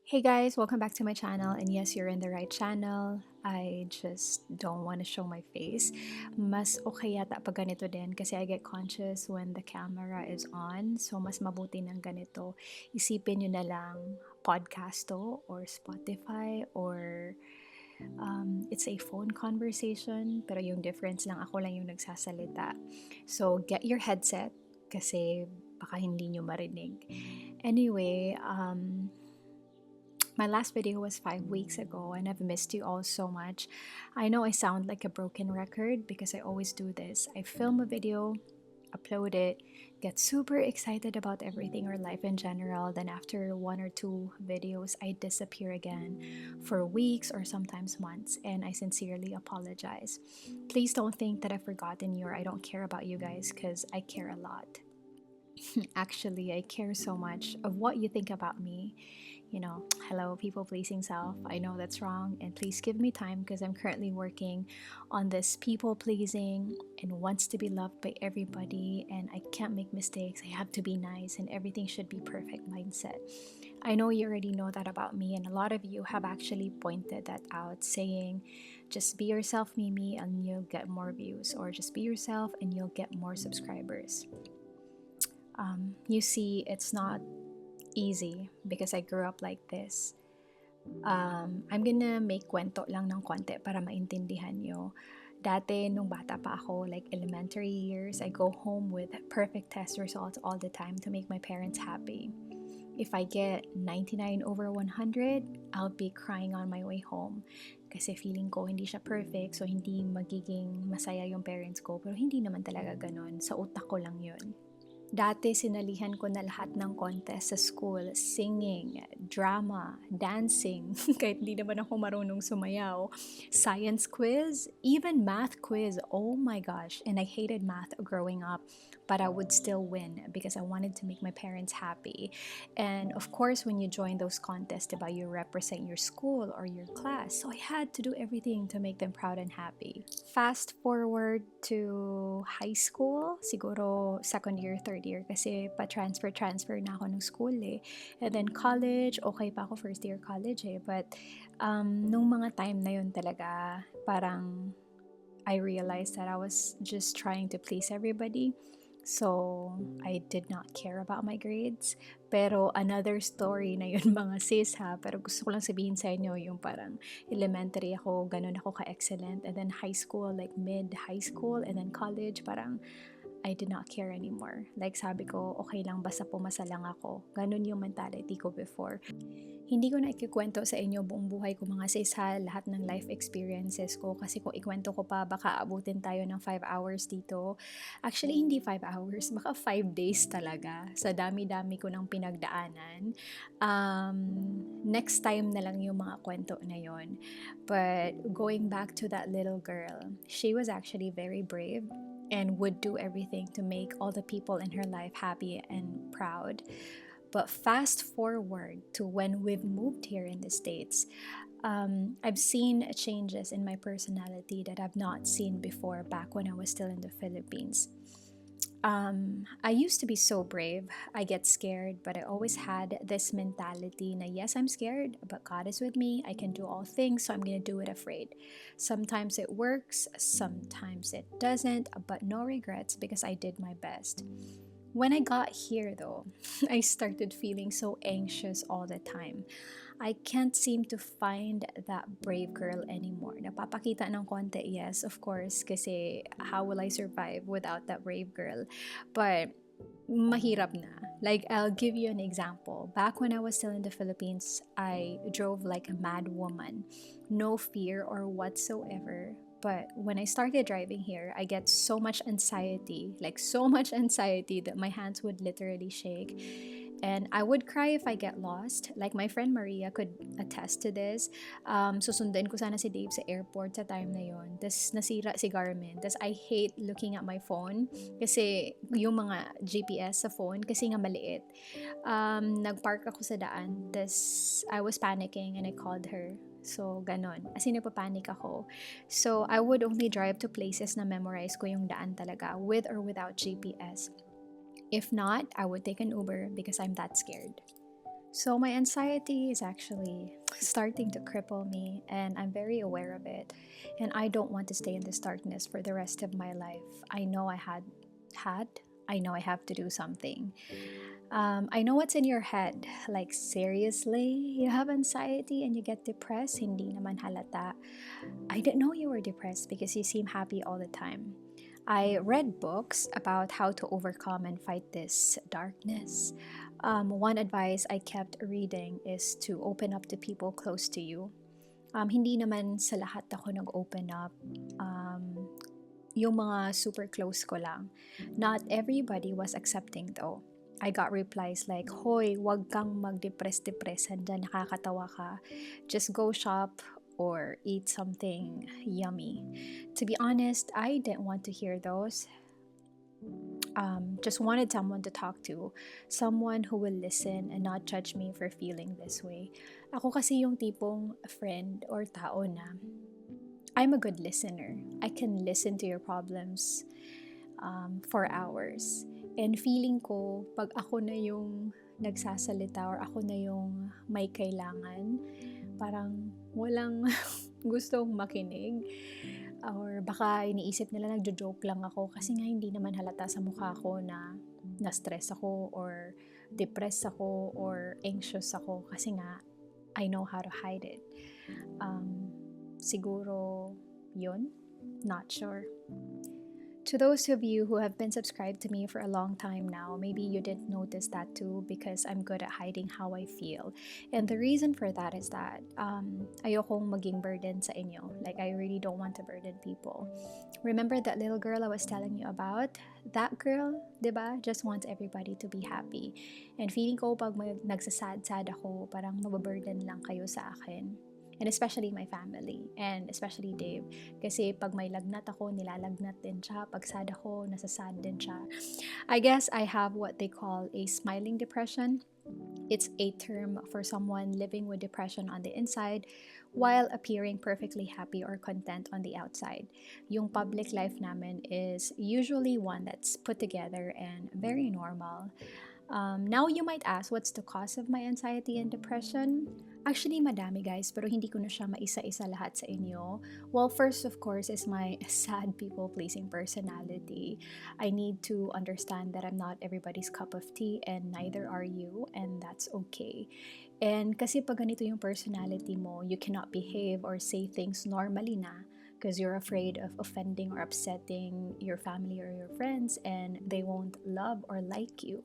Hey guys, welcome back to my channel. And yes, you're in the right channel. I just don't want to show my face. Mas okay yata pag ganito din kasi I get conscious when the camera is on. So mas mabuti ng ganito. Isipin nyo na lang podcast to or Spotify or it's a phone conversation. Pero yung difference lang ako lang yung nagsasalita. So get your headset kasi baka hindi nyo marinig. Anyway, my last video was 5 weeks ago, and I've missed you all so much. I know I sound like a broken record because I always do this. I film a video, upload it, get super excited about everything or life in general. Then, after one or two videos, I disappear again for weeks or sometimes months, and I sincerely apologize. Please don't think that I've forgotten you or I don't care about you guys because I care a lot. Actually, I care so much of what you think about me. Hello, people pleasing self. I know that's wrong, and please give me time because I'm currently working on this people pleasing and wants to be loved by everybody. And I can't make mistakes. I have to be nice, and everything should be perfect mindset. I know you already know that about me, and a lot of you have actually pointed that out, saying, just be yourself, Mimi, and you'll get more views, or just be yourself and you'll get more subscribers. You see, it's not easy because I grew up like this. I'm gonna make kwento lang ng konti para maintindihan nyo. Dati, nung bata pa ako, like elementary years, I go home with perfect test results all the time to make my parents happy. If I get 99 over 100, I'll be crying on my way home. Kasi feeling ko hindi siya perfect, so hindi magiging masaya yung parents ko. Pero hindi naman talaga ganun. Sa utak ko lang yun. Dati sinalihan ko na lahat ng contest sa school, singing, drama, dancing, kahit hindi naman ako marunong sumayaw, science quiz, even math quiz, oh my gosh, and I hated math growing up, but I would still win because I wanted to make my parents happy. And of course, when you join those contests, diba, you represent your school or your class, so I had to do everything to make them proud and happy. Fast forward to high school, siguro second year, third year, kasi pa-transfer na ako ng school eh. And then college, okay pa ako first year college eh. But nung mga time na yun talaga, parang I realized that I was just trying to please everybody. So, I did not care about my grades. Pero another story na yun mga sis ha. Pero gusto ko lang sabihin sa inyo yung parang elementary ako, ganun ako ka-excellent. And then high school, like mid-high school. And then college, parang I did not care anymore. Like sabi ko, okay lang basta pumasa lang ako. Ganun yung mentality ko before. Hindi ko na ikikwento sa inyo buong buhay ko mga sis ha, lahat ng life experiences ko. Kasi kung ikwento ko pa, baka abutin tayo ng 5 hours dito. Actually, hindi 5 hours, baka 5 days talaga. Sa dami-dami ko ng pinagdaanan. Next time na lang yung mga kwento na yon. But going back to that little girl, she was actually very brave and would do everything to make all the people in her life happy and proud. But fast forward to when we've moved here in the States, I've seen changes in my personality that I've not seen before back when I was still in the Philippines. I used to be so brave. I get scared, but I always had this mentality na yes, I'm scared, but God is with me. I can do all things, so I'm going to do it afraid. Sometimes it works, sometimes it doesn't, but no regrets because I did my best. When I got here, though, I started feeling so anxious all the time. I can't seem to find that brave girl anymore. Napapakita ng konti, yes, of course, kasi how will I survive without that brave girl? But mahirap na. Like, I'll give you an example. Back when I was still in the Philippines, I drove like a mad woman. No fear or whatsoever. But when I started driving here, I get so much anxiety, like so much anxiety that my hands would literally shake. And I would cry if I get lost. Like my friend Maria could attest to this. Susundan ko sana si Dave sa airport sa time na yon. Tapos nasira si Garmin. Tapos I hate looking at my phone kasi yung mga GPS sa phone kasi nga maliit. Nagpark ako sa daan. Tapos I was panicking and I called her. So, ganon. As in, nagpapanik ako. So, I would only drive to places na memorize ko yung daan talaga, with or without GPS. If not, I would take an Uber because I'm that scared. So, my anxiety is actually starting to cripple me, and I'm very aware of it. And I don't want to stay in this darkness for the rest of my life. I know had, I know I have to do something. I know what's in your head. Like, seriously? You have anxiety and you get depressed? Hindi naman halata. I didn't know you were depressed because you seem happy all the time. I read books about how to overcome and fight this darkness. One advice I kept reading is to open up to people close to you. Hindi naman sa lahat ako nag-open up. Um, yung mga super close ko lang. Not everybody was accepting though. I got replies like, "Hoy, wag kang magdepress-depressan dyan, nakakatawa ka. Just go shop or eat something yummy." To be honest, I didn't want to hear those. Just wanted someone to talk to, someone who will listen and not judge me for feeling this way. Ako kasi yung tipong friend or tao na I'm a good listener. I can listen to your problems for hours. And feeling ko, pag ako na yung nagsasalita or ako na yung may kailangan, parang walang gustong makinig. Or baka iniisip nila nagjo-joke lang ako kasi nga hindi naman halata sa mukha ko na na-stress ako or depressed ako or anxious ako kasi nga I know how to hide it. Siguro yun? Not sure. To those of you who have been subscribed to me for a long time now, maybe you didn't notice that too because I'm good at hiding how I feel. And the reason for that is that ayokong maging burden sa inyo. Like, I really don't want to burden people. Remember that little girl I was telling you about? That girl, diba, just wants everybody to be happy. And feeling ko pag nagsasad-sad ako, parang mababurden lang kayo sa akin. And especially my family, and especially Dave. Kasi pag may lagnat ako, nilalagnat din siya. Pag sad ako, nasasad din siya. I guess I have what they call a smiling depression. It's a term for someone living with depression on the inside while appearing perfectly happy or content on the outside. Yung public life namin is usually one that's put together and very normal. Now you might ask, what's the cause of my anxiety and depression? Actually, madami guys, pero hindi ko na siya maisa-isa lahat sa inyo. Well, first of course is my sad people-pleasing personality. I need to understand that I'm not everybody's cup of tea and neither are you, and that's okay. And kasi pag ganito yung personality mo, you cannot behave or say things normally na because you're afraid of offending or upsetting your family or your friends and they won't love or like you.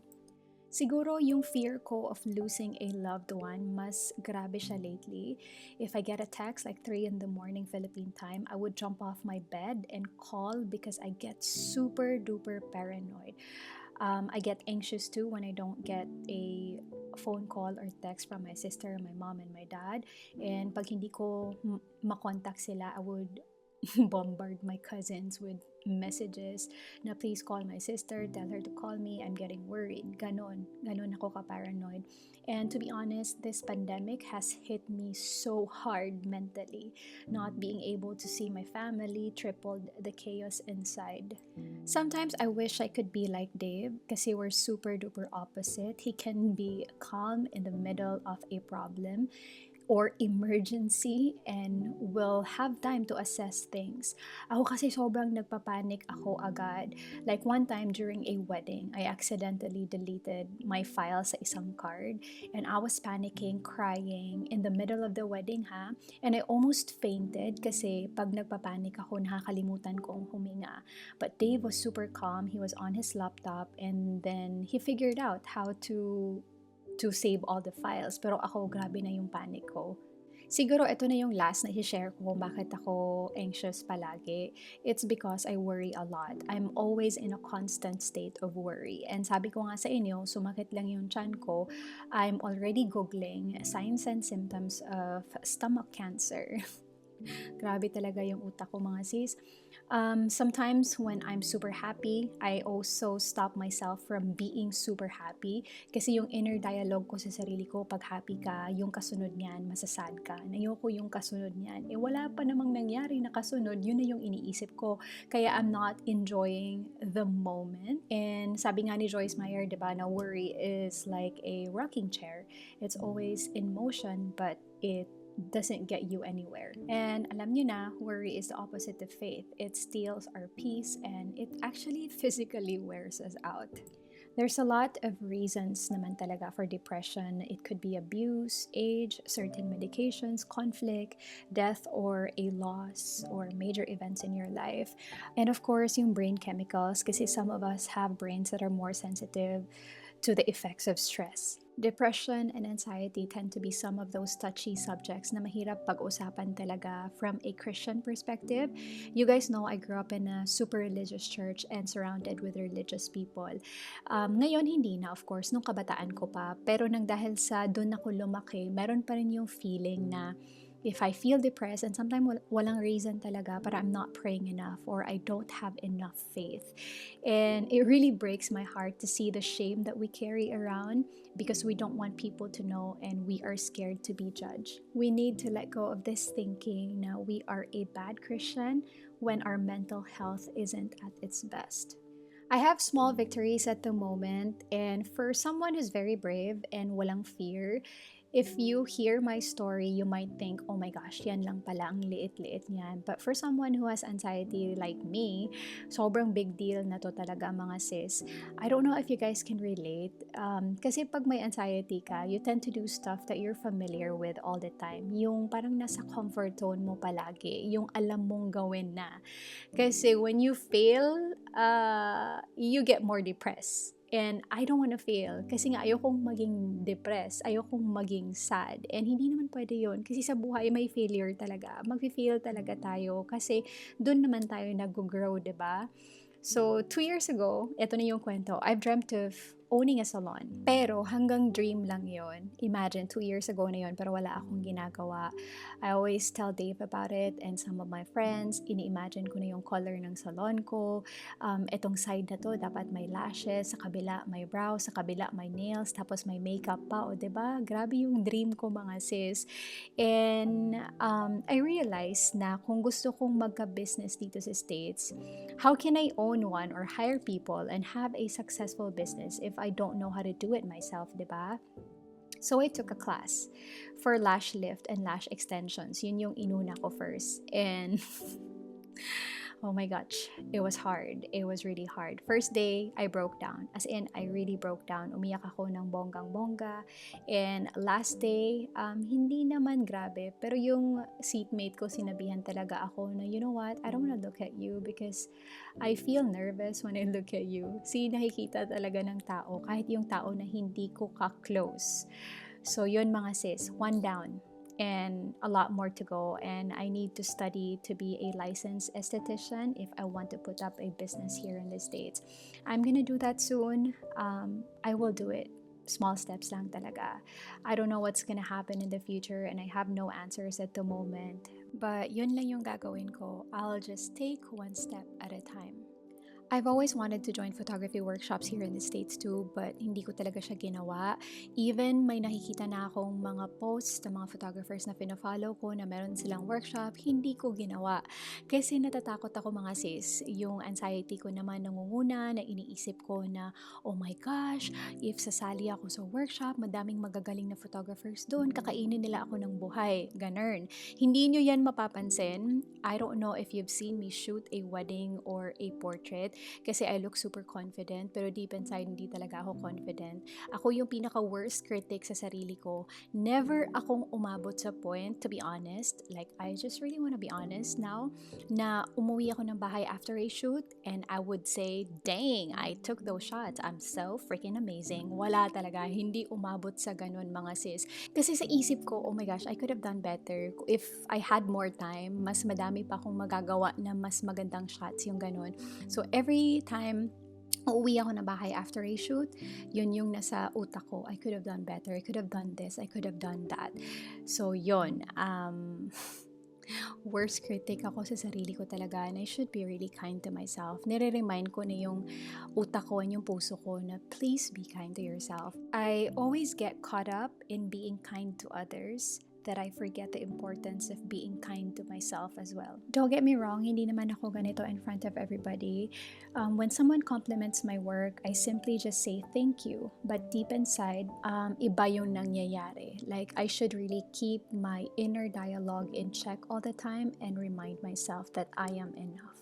Siguro yung fear ko of losing a loved one, mas grabe siya lately. If I get a text like 3 in the morning Philippine time, I would jump off my bed and call because I get super duper paranoid. I get anxious too when I don't get a phone call or text from my sister, my mom, and my dad. And pag hindi ko makontak sila, I would bombard my cousins with messages na please call my sister, tell her to call me, I'm getting worried. Ganon ako ka-paranoid. And to be honest, this pandemic has hit me so hard mentally. Not being able to see my family tripled the chaos inside. Sometimes I wish I could be like Dave kasi we're super duper opposite. He can be calm in the middle of a problem or emergency and will have time to assess things. Ako kasi sobrang nagpapanik ako agad. Like one time during a wedding, I accidentally deleted my file sa isang card and I was panicking, crying in the middle of the wedding ha. And I almost fainted kasi pag nagpapanik ako, nakakalimutan kong huminga. But Dave was super calm. He was on his laptop and then he figured out how to save all the files. Pero ako, grabe na yung panic ko. Siguro ito na yung last na i-share ko kung bakit ako anxious palagi. It's because I worry a lot. I'm always in a constant state of worry. And sabi ko nga sa inyo, sumakit lang yung tiyan ko. I'm already googling signs and symptoms of stomach cancer. Grabe talaga yung utak ko mga sis. Sometimes when I'm super happy, I also stop myself from being super happy. Kasi yung inner dialogue ko sa sarili ko, pag happy ka, yung kasunod niyan, masasad ka. Ayoko yung kasunod niyan. Wala pa namang nangyari na kasunod, yun na yung iniisip ko. Kaya I'm not enjoying the moment. And sabi nga ni Joyce Meyer, di ba, na worry is like a rocking chair. It's always in motion, but it doesn't get you anywhere. And alam nyo na, worry is the opposite of faith. It steals our peace and it actually physically wears us out. There's a lot of reasons naman talaga for depression. It could be abuse, age, certain medications, conflict, death or a loss or major events in your life. And of course, yung brain chemicals kasi some of us have brains that are more sensitive to the effects of stress. Depression and anxiety tend to be some of those touchy subjects na mahirap pag-usapan talaga from a Christian perspective. You guys know I grew up in a super religious church and surrounded with religious people. Ngayon hindi na, of course, nung kabataan ko pa. Pero nang dahil sa doon ako lumaki, meron pa rin yung feeling na if I feel depressed and sometimes walang reason talaga, but I'm not praying enough or I don't have enough faith. And it really breaks my heart to see the shame that we carry around because we don't want people to know and we are scared to be judged. We need to let go of this thinking now we are a bad Christian when our mental health isn't at its best. I have small victories at the moment, and for someone who's very brave and walang fear, if you hear my story, you might think, oh my gosh, yan lang pala, ang liit-liit niyan. But for someone who has anxiety like me, sobrang big deal na to talaga mga sis. I don't know if you guys can relate. Kasi pag may anxiety ka, you tend to do stuff that you're familiar with all the time. Yung parang nasa comfort zone mo palagi. Yung alam mong gawin na. Kasi when you fail, you get more depressed. And I don't want to fail kasi nga ayokong maging depressed, ayokong maging sad. And hindi naman pwede yun kasi sa buhay may failure talaga. Mag-fail talaga tayo kasi doon naman tayo nag-grow, diba? So, 2 years ago, ito na yung kwento. I've dreamt of owning a salon. Pero hanggang dream lang yon. Imagine, 2 years ago na yon pero wala akong ginagawa. I always tell Dave about it and some of my friends. Ini-imagine ko na yung color ng salon ko. Etong side na to, dapat may lashes. Sa kabila, may brows. Sa kabila, may nails. Tapos may makeup pa. O, diba? Grabe yung dream ko mga sis. And I realized na kung gusto kong magka-business dito sa States, how can I own one or hire people and have a successful business if I don't know how to do it myself, diba? So I took a class for lash lift and lash extensions. Yun yung inuna ko first. And oh my gosh, it was hard. It was really hard. First day, I broke down. As in, I really broke down. Umiyak ako ng bonggang-bongga. And last day, hindi naman grabe. Pero yung seatmate ko, sinabihan talaga ako na, you know what, I don't wanna look at you because I feel nervous when I look at you. Nakikita talaga ng tao, kahit yung tao na hindi ko ka-close. So yun mga sis, one down. And a lot more to go, and I need to study to be a licensed esthetician if I want to put up a business here in the States. I'm gonna do that soon. I will do it. Small steps lang talaga. I don't know what's gonna happen in the future and I have no answers at the moment. But yun lang yung gagawin ko. I'll just take one step at a time. I've always wanted to join photography workshops here in the States too, but hindi ko talaga siya ginawa. Even may nakikita na akong mga posts ng mga photographers na pinafollow ko na meron silang workshop, hindi ko ginawa. Kasi natatakot ako mga sis. Yung anxiety ko naman nangunguna, na iniisip ko na, oh my gosh, if sasali ako sa workshop, madaming magagaling na photographers doon, kakainin nila ako ng buhay. Ganun. Hindi nyo yan mapapansin. I don't know if you've seen me shoot a wedding or a portrait. Kasi I look super confident, pero deep inside, hindi talaga ako confident. Ako yung pinaka-worst critic sa sarili ko. Never akong umabot sa point, to be honest, like, I just really wanna be honest now, na umuwi ako ng bahay after a shoot, and I would say, dang, I took those shots. I'm so freaking amazing. Wala talaga. Hindi umabot sa ganun, mga sis. Kasi sa isip ko, oh my gosh, I could have done better. If I had more time, mas madami pa akong magagawa na mas magandang shots, yung ganun. So, every time uuwi ako na bahay after a shoot, yun yung nasa utak ko. I could have done better. I could have done this. I could have done that. So, yun. Worst critic ako sa sarili ko talaga, and I should be really kind to myself. Nire-remind ko na yung utak ko and yung puso ko na please be kind to yourself. I always get caught up in being kind to others that I forget the importance of being kind to myself as well. Don't get me wrong, hindi naman ako ganito in front of everybody. When someone compliments my work, I simply just say thank you. But deep inside, iba yung nangyayari. Like, I should really keep my inner dialogue in check all the time and remind myself that I am enough.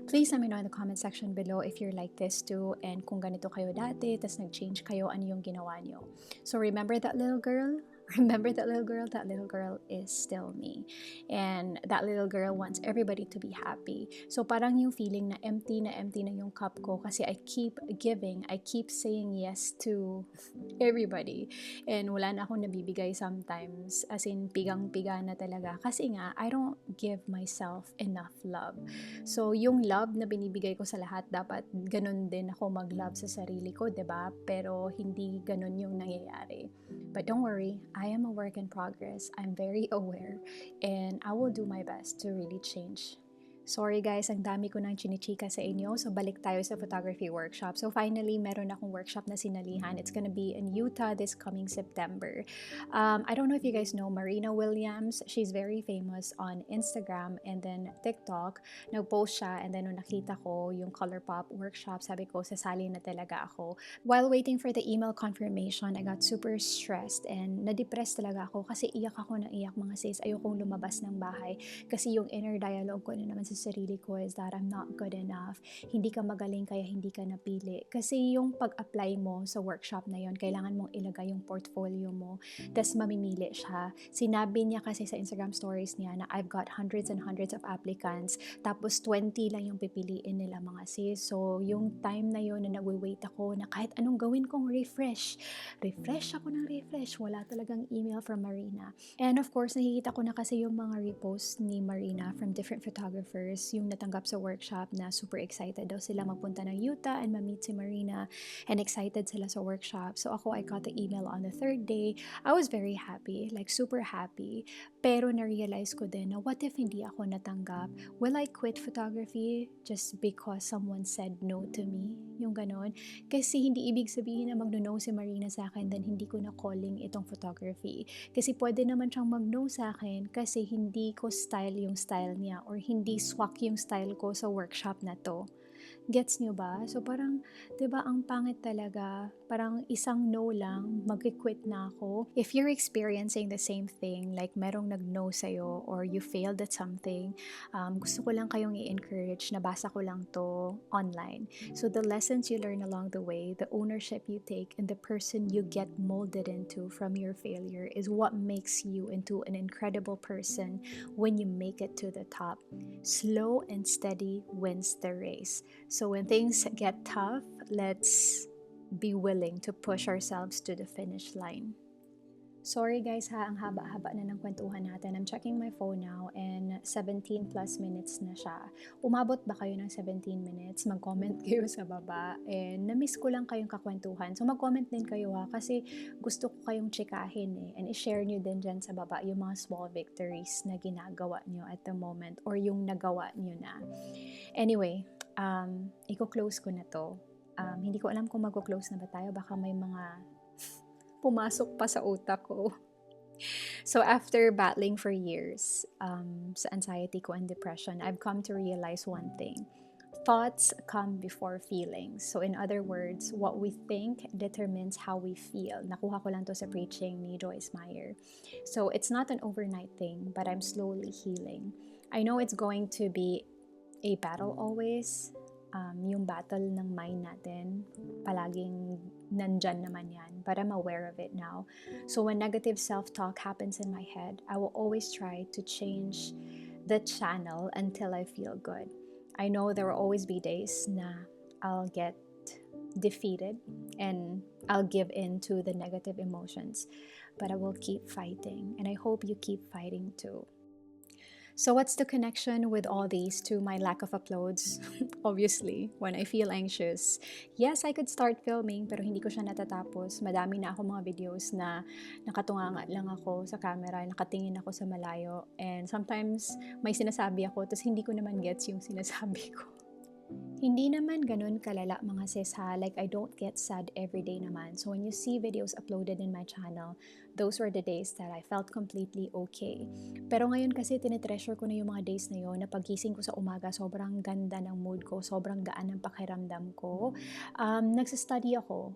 Please let me know in the comment section below if you're like this too, and kung ganito kayo dati, tas nag-change kayo, ano yung ginawa nyo. So remember that little girl? Remember that little girl? That little girl is still me. And that little girl wants everybody to be happy. So parang yung feeling na empty na yung cup ko kasi I keep giving, I keep saying yes to everybody. And wala na akong nabibigay sometimes. As in, pigang-piga na talaga. Kasi nga, I don't give myself enough love. So yung love na binibigay ko sa lahat, dapat ganun din ako mag-love sa sarili ko, 'di ba? Pero hindi ganun yung nangyayari. But don't worry, I am a work in progress. I'm very aware and I will do my best to really change. Sorry guys, ang dami ko nang chinichika sa inyo. So balik tayo sa photography workshop. So finally, meron akong workshop na sinalihan. It's gonna be in Utah this coming September. I don't know if you guys know Marina Williams. She's very famous on Instagram and then TikTok. Nag-post siya and then nung nakita ko yung ColourPop workshop, sabi ko, sasali na talaga ako. While waiting for the email confirmation, I got super stressed and na-depress talaga ako kasi iyak ako ng iyak mga sis. Ayokong lumabas ng bahay kasi yung inner dialogue ko na naman sa sarili ko is that I'm not good enough. Hindi ka magaling kaya hindi ka napili. Kasi yung pag-apply mo sa workshop na yon, kailangan mong ilagay yung portfolio mo, tas mamimili siya. Sinabi niya kasi sa Instagram stories niya na I've got hundreds and hundreds of applicants, tapos 20 lang yung pipiliin nila mga sis. So yung time na yon na nagwe-wait ako na kahit anong gawin kong refresh ako ng refresh, wala talagang email from Marina. And of course, nakikita ko na kasi yung mga reposts ni Marina from different photographers yung natanggap sa workshop na super excited daw sila mapunta ng Utah and ma-meet si Marina, and excited sila sa workshop. So ako, I got the email on the third day. I was very happy, like super happy. Pero na-realize ko din na what if hindi ako natanggap? Will I quit photography just because someone said no to me? Yung ganon. Kasi hindi ibig sabihin na mag-no si Marina sa akin then hindi ko na calling itong photography. Kasi pwede naman siyang mag-no sa akin kasi hindi ko style yung style niya or hindi swak yung style ko sa workshop na to. Gets nyo ba? So parang, 'di ba, ang pangit talaga. Parang isang no lang, mag-quit na ako. If you're experiencing the same thing, like merong nag-no sa'yo or you failed at something, gusto ko lang kayong i-encourage, nabasa ko lang to online. So the lessons you learn along the way, the ownership you take, and the person you get molded into from your failure is what makes you into an incredible person when you make it to the top. Slow and steady wins the race. So when things get tough, let's be willing to push ourselves to the finish line. Sorry guys ha, ang haba-haba na ng kwentuhan natin. I'm checking my phone now and 17 plus minutes na siya. Umabot ba kayo ng 17 minutes? Mag-comment kayo sa baba. And na-miss ko lang kayong kakwentuhan. So mag-comment din kayo ha, kasi gusto ko kayong chikahin eh. And i-share nyo din dyan sa baba yung mga small victories na ginagawa nyo at the moment or yung nagawa nyo na. Anyway, i-close ko na to. Hindi ko alam kung mag-close na ba tayo. Baka may mga pumasok pa sa utak ko. So after battling for years sa anxiety ko and depression, I've come to realize one thing. Thoughts come before feelings. So in other words, what we think determines how we feel. Nakuha ko lang to sa preaching ni Joyce Meyer. So it's not an overnight thing, but I'm slowly healing. I know it's going to be a battle always. Yung battle ng mind natin, palaging nandyan naman yan, but I'm aware of it now. So when negative self-talk happens in my head, I will always try to change the channel until I feel good. I know there will always be days na I'll get defeated and I'll give in to the negative emotions, but I will keep fighting, and I hope you keep fighting too. So, what's the connection with all these to my lack of uploads? Obviously, when I feel anxious, yes, I could start filming pero hindi ko siya natatapos. Madami na ako mga videos na nakatunganga lang ako sa camera, nakatingin ako sa malayo. And sometimes may sinasabi ako, tapos hindi ko naman gets yung sinasabi ko. Hindi naman ganun kalala mga sis ha, like I don't get sad every day naman. So when you see videos uploaded in my channel, those were the days that I felt completely okay. Pero ngayon kasi tinitreasure ko na yung mga days na yun, na pagising ko sa umaga, sobrang ganda ng mood ko, sobrang gaan ng pakiramdam ko. Nagsa-study ako.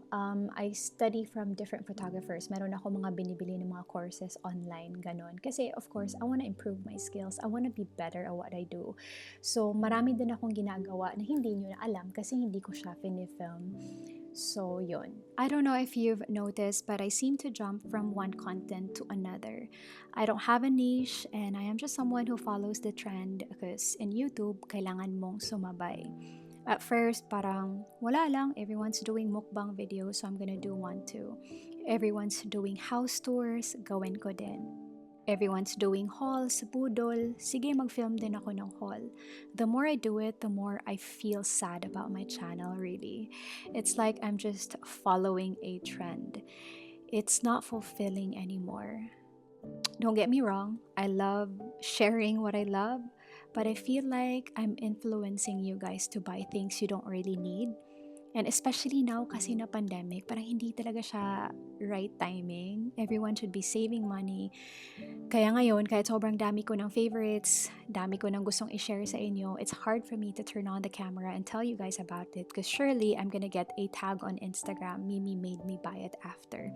I study from different photographers. Meron ako mga binibili ng mga courses online, ganun. Kasi of course, I wanna improve my skills. I wanna be better at what I do. So marami din akong ginagawa na hindi nyo na alam kasi hindi ko siya film. So, yun. I don't know if you've noticed, but I seem to jump from one content to another. I don't have a niche, and I am just someone who follows the trend because in YouTube, kailangan mong sumabay. At first, parang wala lang, everyone's doing mukbang videos, so I'm gonna do one too. Everyone's doing house tours, gawin ko din. Everyone's doing haul sa budol, sige mag-film din ako ng haul. The more I do it, the more I feel sad about my channel really. It's like I'm just following a trend. It's not fulfilling anymore. Don't get me wrong, I love sharing what I love, but I feel like I'm influencing you guys to buy things you don't really need. And especially now kasi na pandemic, parang hindi talaga siya right timing. Everyone should be saving money. Kaya ngayon, kahit sobrang dami ko ng favorites, dami ko ng gustong i-share sa inyo, it's hard for me to turn on the camera and tell you guys about it because surely I'm gonna get a tag on Instagram, Mimi made me buy it after.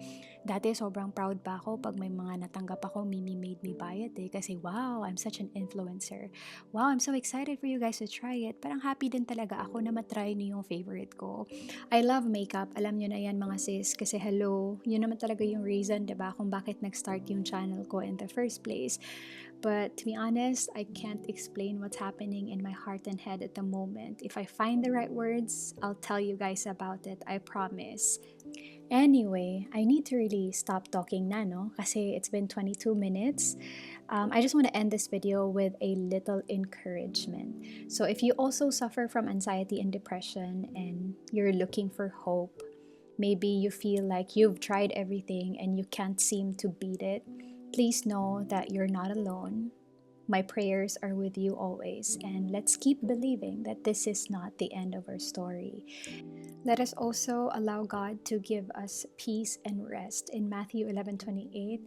Dati sobrang proud pa ako pag may mga natanggap ako, Mimi made me buy it kasi wow, I'm such an influencer. Wow, I'm so excited for you guys to try it. Parang happy din talaga ako na matry niyo yung favorite ko. I love makeup. Alam nyo na yan mga sis kasi hello, yun naman talaga yung reason, diba, kung bakit nag-start yung channel ko in the first place. But to be honest, I can't explain what's happening in my heart and head at the moment. If I find the right words, I'll tell you guys about it, I promise. Anyway, I need to really stop talking na, no? Kasi it's been 22 minutes. I just want to end this video with a little encouragement. So if you also suffer from anxiety and depression and you're looking for hope, maybe you feel like you've tried everything and you can't seem to beat it, please know that you're not alone. My prayers are with you always, and let's keep believing that this is not the end of our story. Let us also allow God to give us peace and rest. In Matthew 11:28,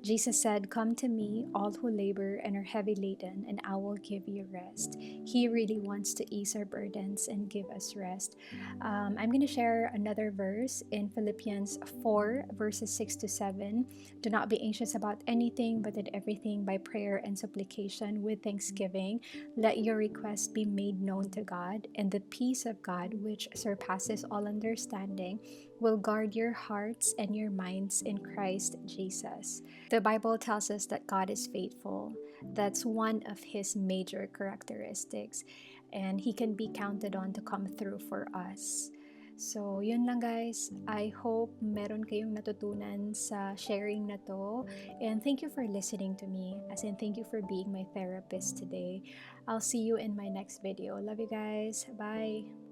Jesus said, "Come to me, all who labor and are heavy laden, and I will give you rest." He really wants to ease our burdens and give us rest. I'm going to share another verse in Philippians 4, verses 6 to 7. Do not be anxious about anything, but in everything by prayer and supplication with thanksgiving, let your requests be made known to God, and the peace of God, which surpasses all understanding, will guard your hearts and your minds in Christ Jesus. The Bible tells us that God is faithful. That's one of His major characteristics, and He can be counted on to come through for us. So, yun lang guys. I hope meron kayong natutunan sa sharing na to. And thank you for listening to me. As in, thank you for being my therapist today. I'll see you in my next video. Love you guys. Bye.